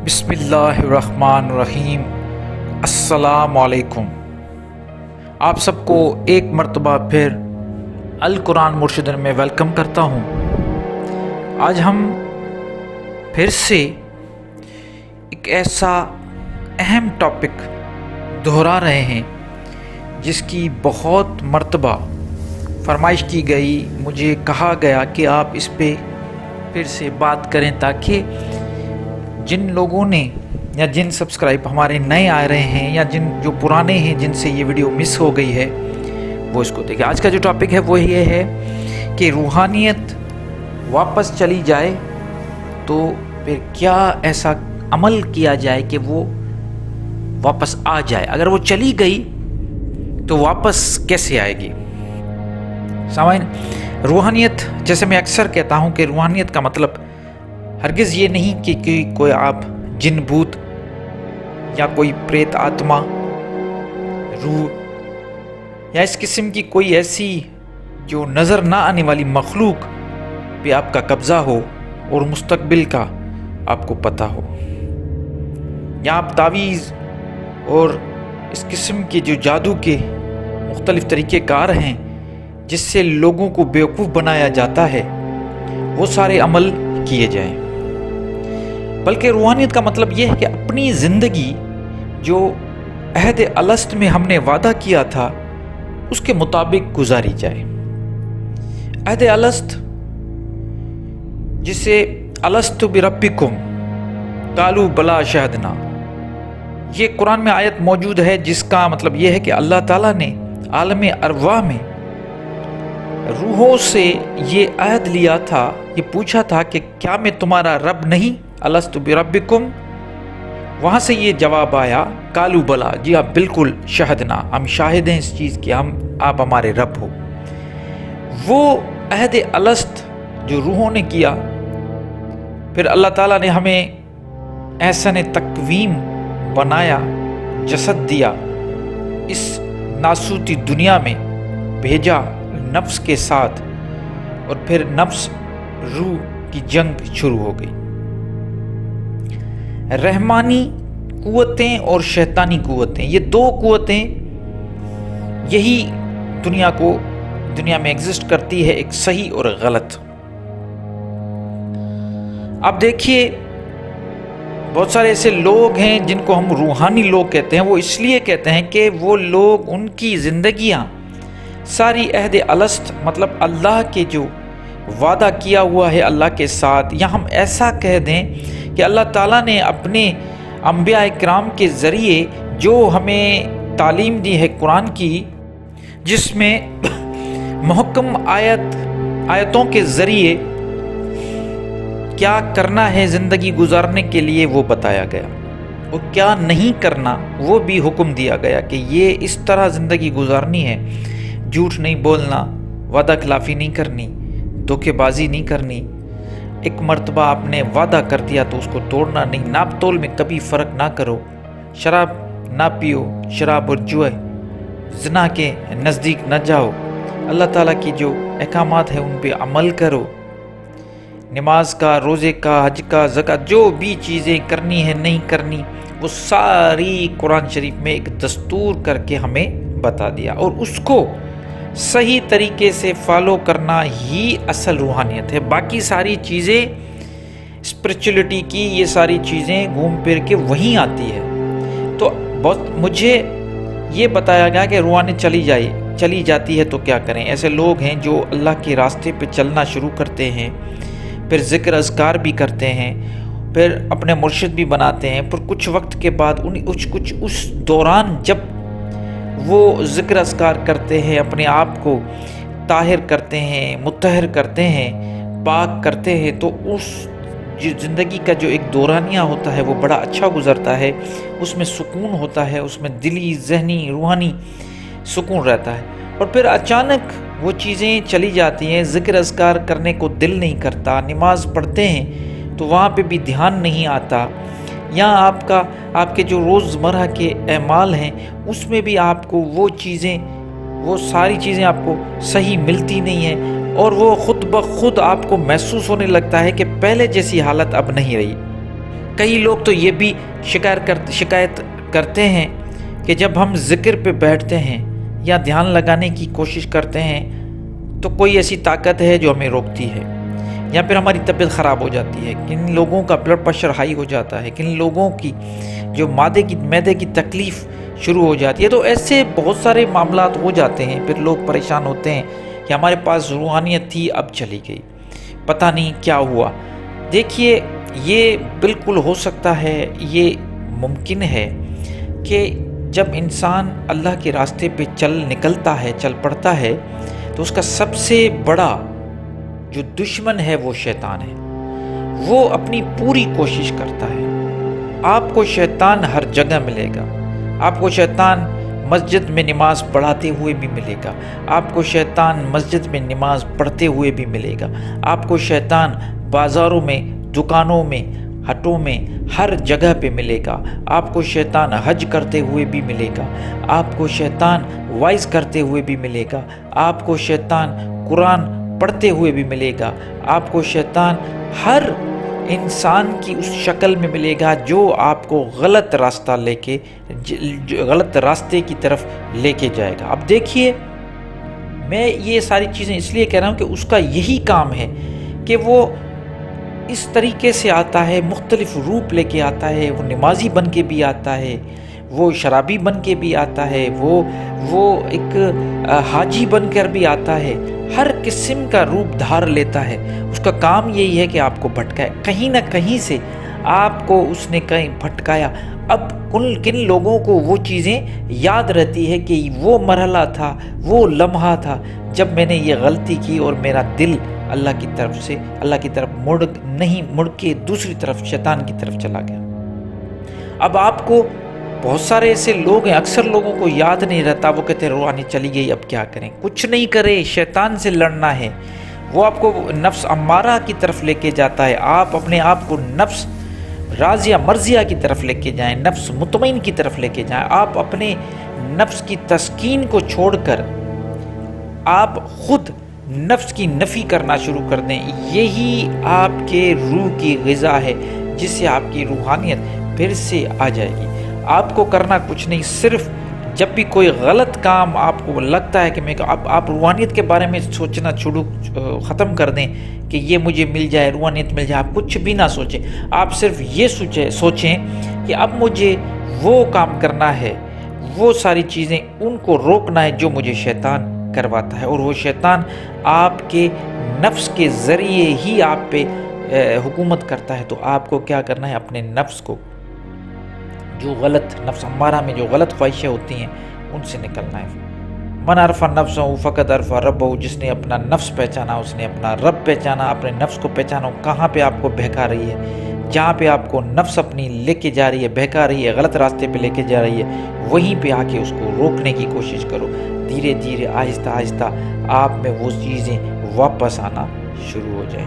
بسم اللہ الرحمن الرحیم۔ السلام علیکم۔ آپ سب کو ایک مرتبہ پھر القرآن مرشدن میں ویلکم کرتا ہوں۔ آج ہم پھر سے ایک ایسا اہم ٹاپک دہرا رہے ہیں جس کی بہت مرتبہ فرمائش کی گئی، مجھے کہا گیا کہ آپ اس پہ پھر سے بات کریں تاکہ جن لوگوں نے یا جن سبسکرائب ہمارے نئے آ رہے ہیں یا جو پرانے ہیں جن سے یہ ویڈیو مس ہو گئی ہے وہ اس کو دیکھیں۔ آج کا جو ٹاپک ہے وہ یہ ہے کہ روحانیت واپس چلی جائے تو پھر کیا ایسا عمل کیا جائے کہ وہ واپس آ جائے، اگر وہ چلی گئی تو واپس کیسے آئے گی۔ سامعین، روحانیت، جیسے میں اکثر کہتا ہوں کہ روحانیت کا مطلب ہرگز یہ نہیں کہ کوئی آپ جن بھوت یا کوئی پریت آتما، روح یا اس قسم کی کوئی ایسی جو نظر نہ آنے والی مخلوق پہ آپ کا قبضہ ہو اور مستقبل کا آپ کو پتہ ہو، یا آپ تعویذ اور اس قسم کے جو جادو کے مختلف طریقے کار ہیں جس سے لوگوں کو بیوقوف بنایا جاتا ہے وہ سارے عمل کیے جائیں، بلکہ روحانیت کا مطلب یہ ہے کہ اپنی زندگی جو عہد الست میں ہم نے وعدہ کیا تھا اس کے مطابق گزاری جائے۔ عہد الست، جسے الست بربکم قالوا بلا شہدنا، یہ قرآن میں آیت موجود ہے جس کا مطلب یہ ہے کہ اللہ تعالیٰ نے عالم ارواح میں روحوں سے یہ عہد لیا تھا، یہ پوچھا تھا کہ کیا میں تمہارا رب نہیں، الست بربکم، وہاں سے یہ جواب آیا قالوا بلا، جی آپ بالکل، شہدنا، ہم شاہد ہیں اس چیز کی، آپ ہمارے رب ہو۔ وہ عہد الست جو روحوں نے کیا، پھر اللہ تعالیٰ نے ہمیں احسن تقویم بنایا، جسد دیا، اس ناسوتی دنیا میں بھیجا نفس کے ساتھ، اور پھر نفس روح کی جنگ شروع ہو گئی۔ رحمانی قوتیں اور شیطانی قوتیں، یہ دو قوتیں یہی دنیا میں ایگزسٹ کرتی ہے، ایک صحیح اور غلط۔ اب دیکھیے، بہت سارے ایسے لوگ ہیں جن کو ہم روحانی لوگ کہتے ہیں، وہ اس لیے کہتے ہیں کہ وہ لوگ، ان کی زندگیاں ساری عہد الست، مطلب اللہ کے جو وعدہ کیا ہوا ہے اللہ کے ساتھ، یا ہم ایسا کہہ دیں کہ اللہ تعالیٰ نے اپنے انبیاء کرام کے ذریعے جو ہمیں تعلیم دی ہے قرآن کی، جس میں محکم آیتوں کے ذریعے کیا کرنا ہے زندگی گزارنے کے لیے وہ بتایا گیا، اور کیا نہیں کرنا وہ بھی حکم دیا گیا کہ یہ اس طرح زندگی گزارنی ہے، جھوٹ نہیں بولنا، وعدہ خلافی نہیں کرنی، دھوکے بازی نہیں کرنی، ایک مرتبہ آپ نے وعدہ کر دیا تو اس کو توڑنا نہیں، ناپ تول میں کبھی فرق نہ کرو، شراب نہ پیو، شراب اور جوئے، زنا کے نزدیک نہ جاؤ، اللہ تعالیٰ کی جو احکامات ہیں ان پہ عمل کرو، نماز کا، روزے کا، حج کا، زکوٰۃ، جو بھی چیزیں کرنی ہے نہیں کرنی، وہ ساری قرآن شریف میں ایک دستور کر کے ہمیں بتا دیا، اور اس کو صحیح طریقے سے فالو کرنا ہی اصل روحانیت ہے۔ باقی ساری چیزیں اسپرچولیٹی کی، یہ ساری چیزیں گھوم پھر کے وہیں آتی ہے۔ تو مجھے یہ بتایا گیا کہ روحانیت چلی جاتی ہے تو کیا کریں۔ ایسے لوگ ہیں جو اللہ کے راستے پہ چلنا شروع کرتے ہیں، پھر ذکر اذکار بھی کرتے ہیں، پھر اپنے مرشد بھی بناتے ہیں، پھر کچھ وقت کے بعد کچھ اس دوران جب وہ ذکر اذکار کرتے ہیں، اپنے آپ کو طاہر کرتے ہیں، مطہر کرتے ہیں، پاک کرتے ہیں، تو اس زندگی کا جو ایک دورانیہ ہوتا ہے وہ بڑا اچھا گزرتا ہے، اس میں سکون ہوتا ہے، اس میں دلی، ذہنی، روحانی سکون رہتا ہے۔ اور پھر اچانک وہ چیزیں چلی جاتی ہیں، ذکر اذکار کرنے کو دل نہیں کرتا، نماز پڑھتے ہیں تو وہاں پہ بھی دھیان نہیں آتا، یا آپ کے جو روزمرہ کے اعمال ہیں اس میں بھی آپ کو وہ ساری چیزیں آپ کو صحیح ملتی نہیں ہیں، اور وہ خود بخود آپ کو محسوس ہونے لگتا ہے کہ پہلے جیسی حالت اب نہیں رہی۔ کئی لوگ تو یہ بھی شکایت کرتے ہیں کہ جب ہم ذکر پہ بیٹھتے ہیں یا دھیان لگانے کی کوشش کرتے ہیں تو کوئی ایسی طاقت ہے جو ہمیں روکتی ہے، یا پھر ہماری طبیعت خراب ہو جاتی ہے، کن لوگوں کا بلڈ پریشر ہائی ہو جاتا ہے، کن لوگوں کی جو معدے کی تکلیف شروع ہو جاتی ہے۔ تو ایسے بہت سارے معاملات ہو جاتے ہیں، پھر لوگ پریشان ہوتے ہیں کہ ہمارے پاس روحانیت تھی اب چلی گئی، پتہ نہیں کیا ہوا۔ دیکھیے، یہ بالکل ہو سکتا ہے، یہ ممکن ہے کہ جب انسان اللہ کے راستے پہ نکلتا ہے، چل پڑتا ہے، تو اس کا سب سے بڑا جو دشمن ہے وہ شیطان ہے۔ وہ اپنی پوری کوشش کرتا ہے۔ آپ کو شیطان ہر جگہ ملے گا، آپ کو شیطان مسجد میں نماز پڑھاتے ہوئے بھی ملے گا، آپ کو شیطان مسجد میں نماز پڑھتے ہوئے بھی ملے گا، آپ کو شیطان بازاروں میں، دکانوں میں، ہٹوں میں، ہر جگہ پہ ملے گا، آپ کو شیطان حج کرتے ہوئے بھی ملے گا، آپ کو شیطان وائز کرتے ہوئے بھی ملے گا، آپ کو شیطان قرآن پڑھتے ہوئے بھی ملے گا، آپ کو شیطان ہر انسان کی اس شکل میں ملے گا جو آپ کو غلط راستے کی طرف لے کے جائے گا۔ اب دیکھیے، میں یہ ساری چیزیں اس لیے کہہ رہا ہوں کہ اس کا یہی کام ہے کہ وہ اس طریقے سے آتا ہے، مختلف روپ لے کے آتا ہے، وہ نمازی بن کے بھی آتا ہے، وہ شرابی بن کے بھی آتا ہے، وہ ایک حاجی بن کر بھی آتا ہے، ہر قسم کا روپ دھار لیتا ہے۔ اس کا کام یہی ہے کہ آپ کو بھٹکائے، کہیں نہ کہیں سے آپ کو اس نے کہیں بھٹکایا۔ اب کن لوگوں کو وہ چیزیں یاد رہتی ہے کہ وہ مرحلہ تھا، وہ لمحہ تھا جب میں نے یہ غلطی کی اور میرا دل اللہ کی طرف مڑ کے دوسری طرف شیطان کی طرف چلا گیا۔ اب آپ کو بہت سارے ایسے لوگ ہیں، اکثر لوگوں کو یاد نہیں رہتا، وہ کہتے ہیں روحانی چلی گئی اب کیا کریں۔ کچھ نہیں کرے، شیطان سے لڑنا ہے۔ وہ آپ کو نفس امارہ کی طرف لے کے جاتا ہے، آپ اپنے آپ کو نفس راضیہ مرضیہ کی طرف لے کے جائیں، نفس مطمئن کی طرف لے کے جائیں۔ آپ اپنے نفس کی تسکین کو چھوڑ کر آپ خود نفس کی نفی کرنا شروع کر دیں۔ یہی آپ کے روح کی غذا ہے جس سے آپ کی روحانیت پھر سے آ جائے گی۔ آپ کو کرنا کچھ نہیں، صرف جب بھی کوئی غلط کام آپ کو لگتا ہے کہ آپ روحانیت کے بارے میں سوچنا ختم کر دیں کہ یہ مجھے مل جائے، روحانیت مل جائے۔ آپ کچھ بھی نہ سوچیں، آپ صرف یہ سوچیں کہ اب مجھے وہ کام کرنا ہے، وہ ساری چیزیں ان کو روکنا ہے جو مجھے شیطان کرواتا ہے، اور وہ شیطان آپ کے نفس کے ذریعے ہی آپ پہ حکومت کرتا ہے۔ تو آپ کو کیا کرنا ہے؟ اپنے نفس کو، جو غلط نفس ہمارا میں جو غلط خواہشیں ہوتی ہیں ان سے نکلنا ہے۔ من عرف نفسہ فقد عرف ربہ، جس نے اپنا نفس پہچانا اس نے اپنا رب پہچانا۔ اپنے نفس کو پہچانا، کہاں پہ آپ کو بہکا رہی ہے، جہاں پہ آپ کو نفس اپنی لے کے جا رہی ہے، بہکا رہی ہے، غلط راستے پہ لے کے جا رہی ہے، وہیں پہ آ کے اس کو روکنے کی کوشش کرو۔ دھیرے دھیرے آہستہ آہستہ آپ میں وہ چیزیں واپس آنا شروع ہو جائیں۔